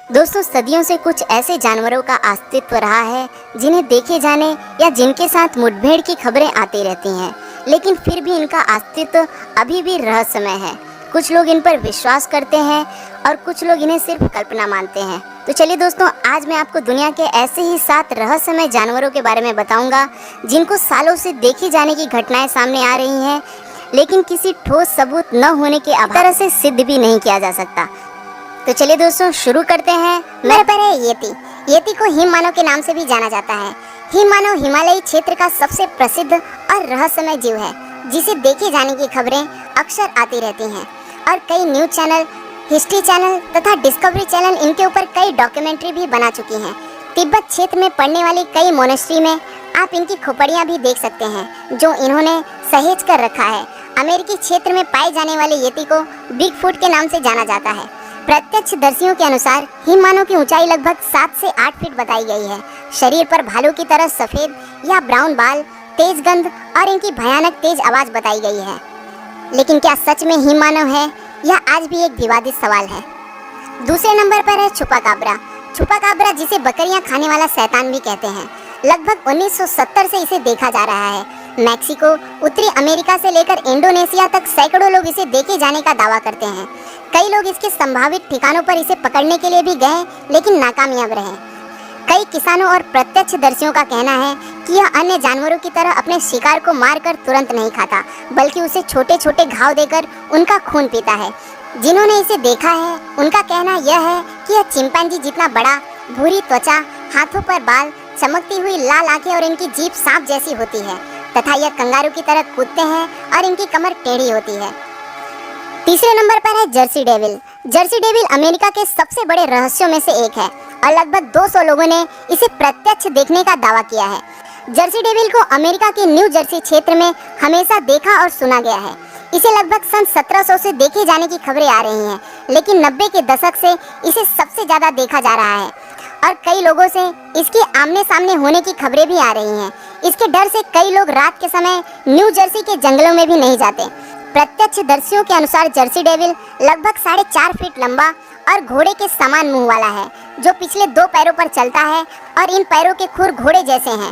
दोस्तों, सदियों से कुछ ऐसे जानवरों का अस्तित्व रहा है जिन्हें देखे जाने या जिनके साथ मुठभेड़ की खबरें आती रहती हैं, लेकिन फिर भी इनका अस्तित्व अभी भी रहस्यमय है। कुछ लोग इन पर विश्वास करते हैं और कुछ लोग इन्हें सिर्फ कल्पना मानते हैं। तो चलिए दोस्तों, आज मैं आपको दुनिया के ऐसे ही 7 रहस्यमय जानवरों के बारे में बताऊंगा जिनको सालों से देखी जाने की घटनाएं सामने आ रही हैं, लेकिन किसी ठोस सबूत न होने के अभाव से सिद्ध भी नहीं किया जा सकता। तो चलिए दोस्तों, शुरू करते हैं। मेरे पर है येती। येती को हिम मानव के नाम से भी जाना जाता है। हिम मानव हिमालयी क्षेत्र का सबसे प्रसिद्ध और रहस्यमय जीव है, जिसे देखे जाने की खबरें अक्सर आती रहती हैं और कई न्यूज चैनल, हिस्ट्री चैनल तथा डिस्कवरी चैनल इनके ऊपर कई डॉक्यूमेंट्री भी बना चुकी हैं। तिब्बत क्षेत्र में पड़ने वाली कई मोनेस्ट्री में आप इनकी खोपड़ियाँ भी देख सकते हैं, जो इन्होंने सहेज कर रखा है। अमेरिकी क्षेत्र में पाए जाने वाले येती को बिग फुट के नाम से जाना जाता है। प्रत्यक्षदर्शियों के अनुसार हिम मानव की ऊंचाई लगभग 7 से 8 फीट बताई गई है। शरीर पर भालू की तरह सफ़ेद या ब्राउन बाल, तेज गंध और इनकी भयानक तेज आवाज़ बताई गई है। लेकिन क्या सच में हिम मानव है, यह आज भी एक विवादित सवाल है। दूसरे नंबर पर है छुपाकाब्रा। छुपाकाब्रा, जिसे बकरियां खाने वाला शैतान भी कहते हैं, लगभग 1970 से इसे देखा जा रहा है। मैक्सिको, उत्तरी अमेरिका से लेकर इंडोनेशिया तक सैकड़ों लोग इसे देखे जाने का दावा करते हैं। कई लोग इसके संभावित ठिकानों पर इसे पकड़ने के लिए भी गए, लेकिन नाकामयाब रहे। कई किसानों और प्रत्यक्षदर्शियों का कहना है कि यह अन्य जानवरों की तरह अपने शिकार को मारकर तुरंत नहीं खाता, बल्कि उसे छोटे छोटे घाव देकर उनका खून पीता है। जिन्होंने इसे देखा है, उनका कहना यह है कि यह चिंपैंजी जितना बड़ा, भूरी त्वचा, हाथों पर बाल, चमकती हुई लाल आंखें और इनकी जीभ सांप जैसी होती है तथा यह कंगारू की तरह कूदते हैं और इनकी कमर टेढ़ी होती है। तीसरे नंबर पर है Jersey devil. Jersey devil America के सबसे बड़े रहस्यों में से एक है और लगभग 200 लोगों ने इसे प्रत्यक्ष देखने का दावा किया है। जर्सी डेविल को अमेरिका के न्यू जर्सी क्षेत्र में हमेशा देखा और सुना गया है। इसे लगभग सन 1700 से देखे जाने की खबरें आ रही हैं, लेकिन 90 के दशक से इसे सबसे ज़्यादा देखा जा रहा है और कई लोगों से इसके आमने सामने होने की खबरें भी आ रही हैं। इसके डर से कई लोग रात के समय न्यू जर्सी के जंगलों में भी नहीं जाते। प्रत्यक्षदर्शियों के अनुसार जर्सी डेविल लगभग 4.5 फीट लंबा और घोड़े के समान मुंह वाला है, जो पिछले 2 पैरों पर चलता है और इन पैरों के खुर घोड़े जैसे हैं।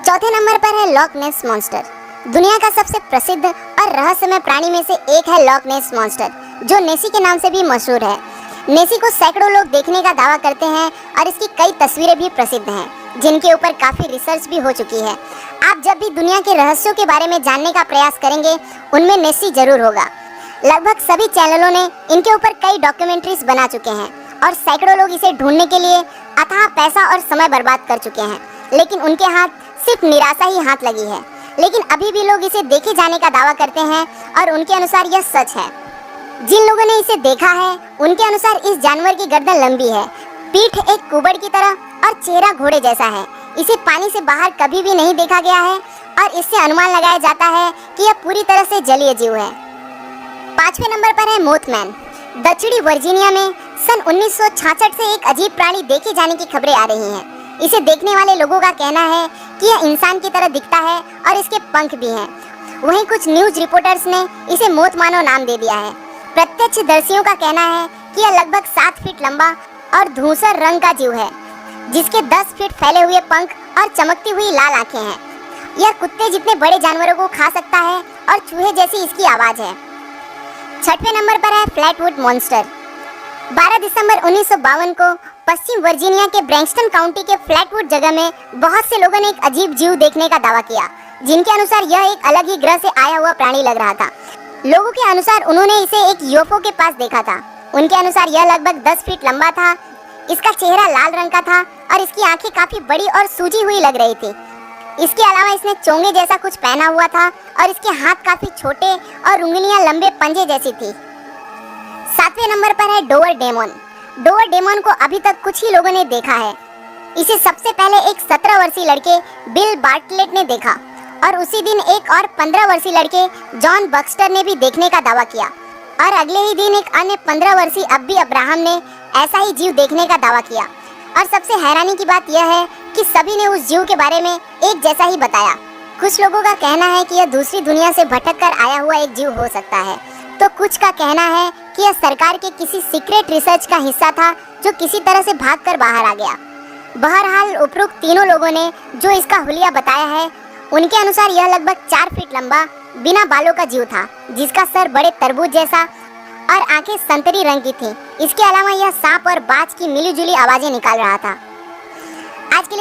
चौथे नंबर पर है लॉक नेस मॉन्स्टर। दुनिया का सबसे प्रसिद्ध और रहस्यमय प्राणी में से एक है लॉक नेस मॉन्स्टर, जो नेसी के नाम से भी मशहूर है। नेसी को सैकड़ों लोग देखने का दावा करते हैं और इसकी कई तस्वीरें भी प्रसिद्ध हैं, जिनके ऊपर काफ़ी रिसर्च भी हो चुकी है। आप जब भी दुनिया के रहस्यों के बारे में जानने का प्रयास करेंगे, उनमें नेसी जरूर होगा। लगभग सभी चैनलों ने इनके ऊपर कई डॉक्यूमेंट्रीज बना चुके हैं और सैकड़ों लोग इसे ढूंढने के लिए अथाह पैसा और समय बर्बाद कर चुके हैं, लेकिन उनके हाथ सिर्फ निराशा ही हाथ लगी है। लेकिन अभी भी लोग इसे देखे जाने का दावा करते हैं और उनके अनुसार यह सच है। जिन लोगों ने इसे देखा है, उनके अनुसार इस जानवर की गर्दन लंबी है, पीठ एक कुबड़ की तरह और चेहरा घोड़े जैसा है। इसे पानी से बाहर कभी भी नहीं देखा गया है और इससे अनुमान लगाया जाता है कि यह पूरी तरह से जलीय जीव है। 5वें नंबर पर है मोथमैन। दक्षिणी वर्जीनिया में सन 1966 से एक अजीब प्राणी देखे जाने की खबरें आ रही हैं। इसे देखने वाले लोगों का कहना है कि यह इंसान की तरह दिखता है और इसके पंख भी हैं। वहीं कुछ न्यूज रिपोर्टर्स ने इसे मोथ मानव नाम दे दिया है। प्रत्यक्षदर्शियों का कहना है कि यह लगभग 7 फीट लंबा और धूसर रंग का जीव है, जिसके 10 फीट फैले हुए पंख और चमकती हुई लाल आंखें हैं। यह कुत्ते जितने बड़े जानवरों को खा सकता है और चूहे जैसी इसकी आवाज़ है। 6वें नंबर पर है फ्लैटवुड मॉन्स्टर। 12 दिसंबर 1952 को पश्चिम वर्जीनिया के ब्रैंक्सटन काउंटी के फ्लैटवुड जगह में बहुत से लोगों ने एक अजीब जीव देखने का दावा किया, जिनके अनुसार यह एक अलग ही ग्रह से आया हुआ प्राणी लग रहा था। लोगों के अनुसार उन्होंने इसे एक यूएफओ के पास देखा था। उनके अनुसार यह लगभग 10 फीट लंबा था, इसका चेहरा लाल रंग का था और इसकी आंखें काफ़ी बड़ी और सूजी हुई लग रही थी। इसके अलावा इसने चोंगे जैसा कुछ पहना हुआ था और इसके हाथ काफ़ी छोटे और उंगलियां लंबे पंजे जैसी थी। 7वें नंबर पर है डोवर डेमन। डोवर डेमन को अभी तक कुछ ही लोगों ने देखा है। इसे सबसे पहले एक 17 वर्षीय लड़के बिल बार्टलेट ने देखा और उसी दिन एक और 15 वर्षीय लड़के जॉन बक्स्टर ने भी देखने का दावा किया और अगले ही दिन एक अन्य 15 वर्षीय अब्बी अब्राहम ने ऐसा ही जीव देखने का दावा किया। और सबसे हैरानी की बात यह है कि सभी ने उस जीव के बारे में एक जैसा ही बताया। कुछ लोगों का कहना है कि यह दूसरी दुनिया से भटक कर आया हुआ एक जीव हो सकता है, तो कुछ का कहना है कि यह सरकार के किसी सीक्रेट रिसर्च का हिस्सा था जो किसी तरह से भागकर बाहर आ गया। बहरहाल उपरोक्त तीनों लोगों ने जो इसका हुलिया बताया है, उनके अनुसार यह लगभग 4 फीट लंबा बिना बालों का जीव था, जिसका सर बड़े तरबूज जैसा और आंखें संतरी रंग की थी। इसके अलावा यह सांप और बाज की मिलीजुली आवाजें निकाल रहा था। आज के लिए